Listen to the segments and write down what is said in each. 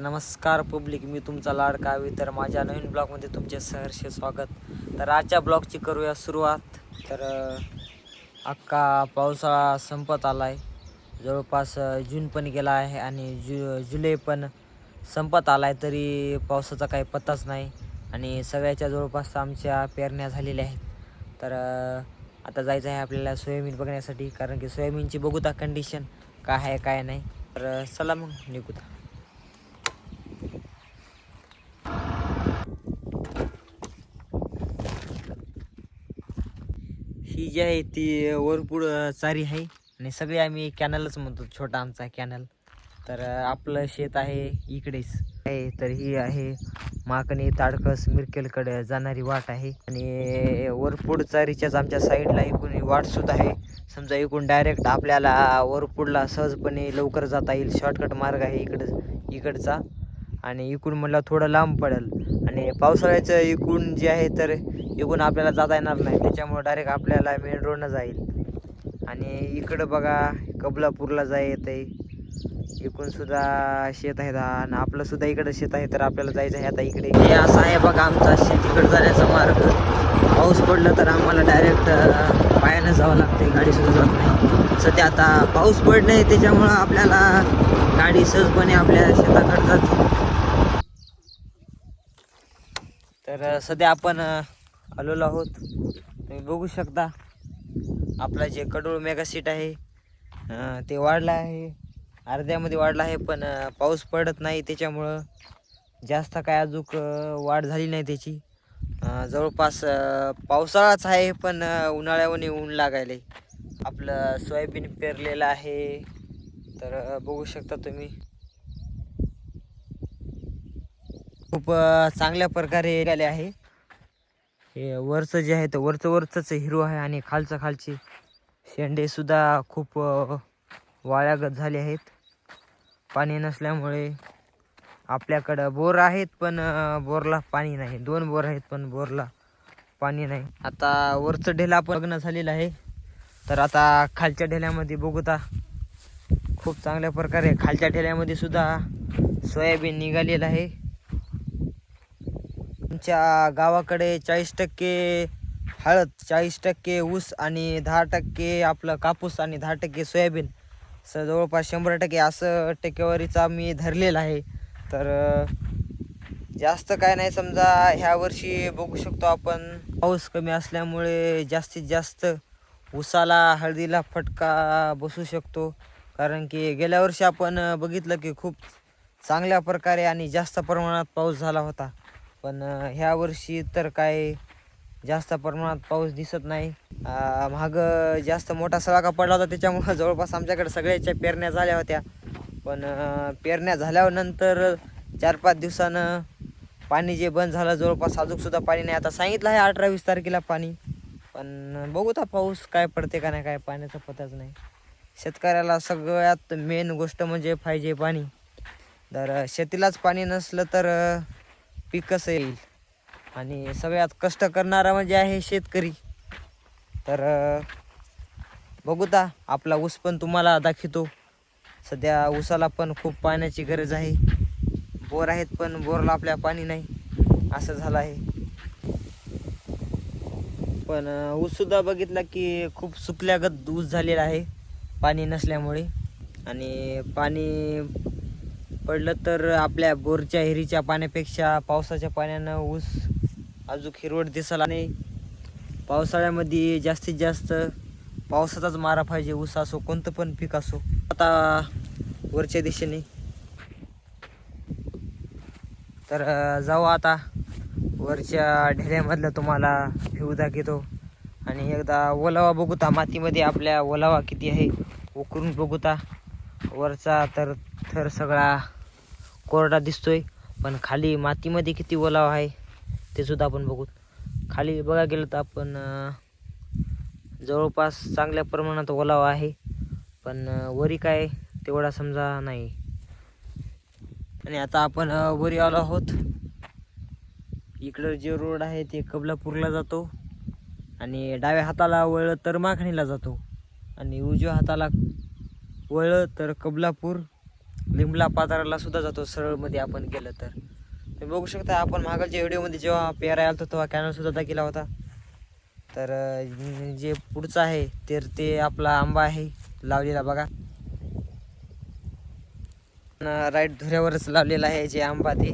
नमस्कार पब्लिक, मी तुमचा लाडका हवी तर माझ्या नवीन ब्लॉगमध्ये तुमचे सहर्ष स्वागत. तर आजच्या ब्लॉगची करूया सुरुवात. तर अख्खा पावसाळा संपत आला आहे. जवळपास जून पण गेला आहे आणि जुलै पण संपत आला आहे, तरी पावसाचा काही पत्ताच नाही. आणि सगळ्याच्या जवळपास आमच्या पेरण्या झालेल्या आहेत. तर आता जायचं आहे आपल्याला सोयाबीन बघण्यासाठी, कारण की सोयाबीनची बघूता कंडिशन काय आहे काय नाही. तर चला मग निघूया. ही जी आहे ती वरपूड चारी आहे आणि सगळे आम्ही कॅनलच म्हणतो, छोटा आमचा कॅनल. तर आपलं शेत आहे इकडेच आहे. तर ही आहे माकणी ताडकस मिरकेलकडे जाणारी वाट आहे आणि वरपूड चारीच्याच आमच्या साईडला एकूण वाट सुद्धा आहे. समजा इकडून डायरेक्ट आपल्याला वरपूडला सहजपणे लवकर जाता येईल. शॉर्टकट मार्ग आहे इकडचा. आणि इकडून म्हटलं थोडं लांब पडेल आणि पावसाळ्याचं इकडून जे आहे तर इकडून आपल्याला जाता येणार नाही, त्याच्यामुळे डायरेक्ट आपल्याला मेन रोडनं जाईल. आणि इकडं बघा कबलापूरला येत आहे, इकडून सुद्धा शेत आहे आणि आपलं सुद्धा इकडं शेत आहे. तर आपल्याला जायचं आहे आता इकडे. हे असं आहे बघा आमचा शेतीकडे जाण्याचा मार्ग. पाऊस पडलं तर आम्हाला डायरेक्ट पायानं जावं लागतं, गाडी सुद्धा जात नाही. सध्या आता पाऊस पडत नाही, त्याच्यामुळं आपल्याला गाडी सहजपणे आपल्या शेताकडे जाते. तर सध्या आपण आलेलो आहोत. तुम्ही बघू शकता आपला जे कडूळ मेगा सीट आहे ते वाढलं आहे, अर्ध्यामध्ये वाढलं आहे. पण पाऊस पडत नाही, त्याच्यामुळं जास्त काय अजूक वाढ झाली नाही त्याची. जवळपास पावसाळाच आहे, पण उन्हाळ्यामध्ये ऊन लागायले. आपलं सोयाबीन पेरलेलं आहे. तर बघू शकता तुम्ही, खूप चांगल्या प्रकारे आले आहे. हे वरचं जे आहे तर वरचंच हिरो आहे आणि खालचे शेंडे सुद्धा खूप वाळ्यागत झाले आहेत. पाणी नसल्यामुळे आपल्याकडं बोर आहेत, पण बोरला पाणी नाही. 2 बोर आहेत पण बोरला पाणी नाही. आता वरचं ढेला पण लग्न झालेलं आहे. तर आता खालच्या ढेल्यामध्ये बघूता खूप चांगल्या प्रकारे खालच्या ढेल्यामध्ये सुद्धा सोयाबीन निघालेलं आहे. आमच्या गावाकडे 40% हळद, 40% ऊस आणि 10% आपलं कापूस आणि 10% सोयाबीन, जवळपास 100% असं टक्केवारीचा मी धरलेला आहे. तर जास्त काय नाही. समजा ह्या वर्षी बघू शकतो आपण पाऊस कमी असल्यामुळे जास्तीत जास्त ऊसाला हळदीला फटका बसू शकतो. कारण की गेल्या वर्षी आपण बघितलं की खूप चांगल्या प्रकारे आणि जास्त प्रमाणात पाऊस झाला होता. पण ह्या वर्षी तर काय जास्त प्रमाणात पाऊस दिसत नाही. माग जास्त मोठा सळाका पडला होता, त्याच्यामुळं जवळपास आमच्याकडे सगळ्याच्या पेरण्या झाल्या होत्या. पण पेरण्या झाल्यानंतर 4-5 दिवसानं पाणी जे बंद झालं, जवळपास अजूनसुद्धा पाणी नाही. आता सांगितलं आहे 18-20 तारखेला पाणी, पण बघू आता पाऊस काय पडते का नाही, काय पाण्याचा पताच नाही. शेतकऱ्याला सगळ्यात मेन गोष्ट म्हणजे पाहिजे पाणी. तर शेतीलाच पाणी नसलं तर पीक कसं येईल. आणि सगळ्यात कष्ट करणारा म्हणजे आहे शेतकरी. तर बघूता आपला ऊस पण तुम्हाला दाखवतो. सध्या ऊसाला पण खूप पाण्याची गरज आहे. बोर आहेत पण बोरला आपल्या पाणी नाही, असं झालं आहे. पण ऊससुद्धा बघितला की खूप सुकल्यागत ऊस झालेला आहे पाणी नसल्यामुळे. आणि पाणी पडलं तर आपल्या बोरच्या हिरीच्या पाण्यापेक्षा पावसाच्या पाण्यानं ऊस अजून हिरवट दिसायला नाही. पावसाळ्यामध्ये जास्तीत जास्त पावसाचाच मारा पाहिजे, ऊस असो कोणतं पण पीक असो. आता वरच्या दिशेने तर जाऊ आता वरच्या ढेऱ्यामधलं तुम्हाला व्ह्यू दाखवतो. आणि एकदा ओलावा बघूता मातीमध्ये आपल्या ओलावा किती आहे उकरून बघूता. वरचा तर थर सगळा कोरडा दिसतोय, पण खाली मातीमध्ये किती ओलावा आहे ते सुद्धा आपण बघू. खाली बघा गेलं तर आपण जवळपास चांगल्या प्रमाणात ओलावा आहे, पण वरी काय तेवढा समजा नाही. आणि आता आपण वरी आलो आहोत. इकडं जे रोड आहे ते कबलापूरला जातो आणि डाव्या हाताला वळलं तर माखणीला जातो आणि उजव्या हाताला वळलं तर कबलापूर लिंबला पाजाराला सुद्धा जातो सरळमध्ये आपण गेलं तर. तुम्ही बघू शकता आपण मागच्या व्हिडिओमध्ये जेव्हा पेरायला आलतो तेव्हा कॅनल सुद्धा दाखिला होता. तर जे पुढचं आहे तर ते आपला आंबा आहे लावलेला बघा. राईट धुऱ्यावरच लावलेला आहे जे आंबा ते.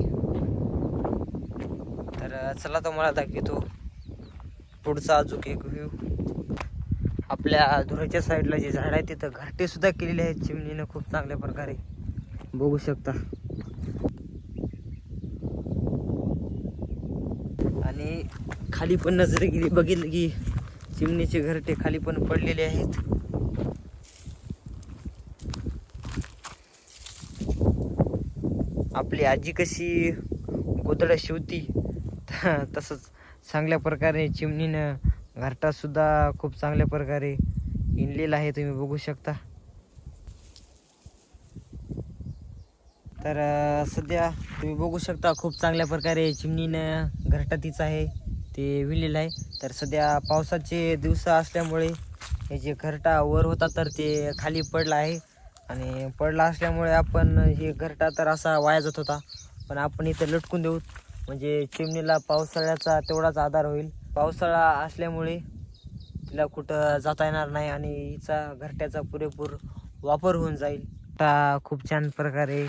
तर चला तुम्हाला दाखवतो पुढचा अजून एक व्ह्यू. आपल्या धुऱ्याच्या साईडला जे झाड आहे तिथं घरटे सुद्धा केलेले आहेत चिमणीनं खूप चांगल्या प्रकारे बघू शकता. आणि खाली पण नजर गेली बघितलं की चिमणीचे घरटे खाली पण पडलेले आहेत. आपली आजी कशी गोधड्या शिवती तसंच चांगल्या प्रकारे चिमणीनं घरटा सुद्धा खूप चांगल्या प्रकारे इनलेला आहे तुम्ही बघू शकता. तर सध्या तुम्ही बघू शकता खूप चांगल्या प्रकारे चिमणीनं घरटा तिचं आहे ते विणलेलं आहे. तर सध्या पावसाचे दिवस असल्यामुळे हे जे घरटा वर होता तर ते खाली पडला आहे. आणि पडला असल्यामुळे आपण हे घरटा तर असा वाया जात होता पण आपण इथं लटकून देऊ म्हणजे चिमणीला पावसाळ्याचा तेवढाच आधार होईल. पावसाळा असल्यामुळे तिला कुठं जाता येणार नाही आणि हिचा घरट्याचा पुरेपूर वापर होऊन जाईल. खूप छान प्रकारे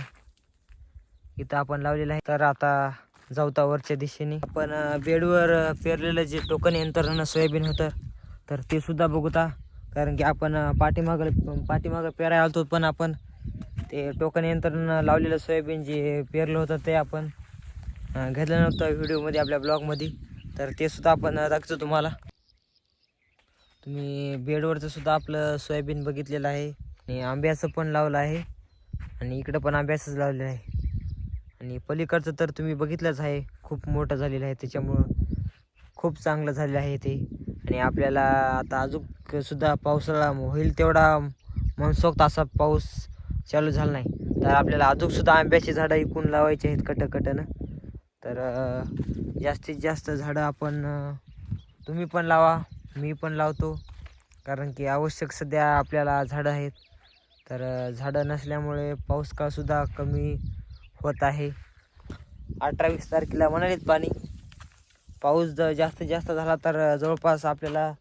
इथं आपण लावलेलं आहे. तर आता जाऊता वरच्या दिशेने आपण बेडवर पेरलेलं जे टोकन यंत्रानं सोयाबीन होतं तर ते सुद्धा बघूता. कारण की आपण पाठीमागं पेरायला आलतो पण आपण ते टोकन यंत्रानं लावलेलं सोयाबीन जे पेरलं होतं ते आपण घेतलं नव्हतं व्हिडिओमध्ये आपल्या ब्लॉगमध्ये. तर ते सुद्धा आपण दाखवतो तुम्हाला. तुम्ही बेडवरचं सुद्धा आपलं सोयाबीन बघितलेलं आहे आणि आंब्याचं पण लावलं आहे आणि इकडं पण आंब्याचंच लावलेलं आहे. आणि पलीकडचं तर तुम्ही बघितलंच आहे खूप मोठं झालेलं आहे त्याच्यामुळं खूप चांगलं झालेलं आहे ते. आणि आपल्याला आता अजून सुद्धा पावसाळा होईल तेवढा मनसोक्त असा पाऊस चालू झाला नाही तर आपल्याला अजून सुद्धा आंब्याची झाडं इकून लावायची आहेत कटकटनं. तर जास्तीत जास्त झाडं आपण तुम्ही पण लावा मी पण लावतो कारण की आवश्यक सध्या आपल्याला झाडं आहेत. तर झाडं नसल्यामुळे पाऊस काळसुद्धा कमी होत आहे. 18-20 तारखेला म्हणालेत पाणी पाऊस जास्तीत जास्त झाला तर जवळपास आपल्याला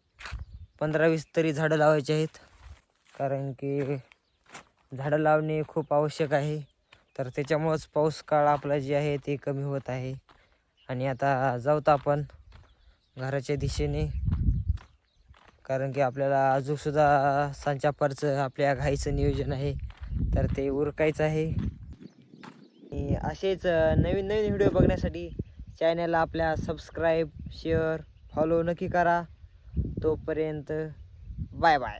15-20 तरी झाडं लावायची आहेत. कारण की झाडं लावणे खूप आवश्यक आहे. तर त्याच्यामुळंच पाऊस काळ आपला जे आहे ते कमी होत आहे. आणि आता जाऊत आपण घराच्या दिशेने कारण की आपल्याला अजूनसुद्धा सांच्यापारचं आपल्या घाईचं नियोजन आहे तर ते उरकायचं आहे. आणि असेच नवीन नवीन व्हिडिओ बघण्यासाठी चॅनलला आपल्या सबस्क्राईब शेअर फॉलो नक्की करा. तोपर्यंत बाय बाय.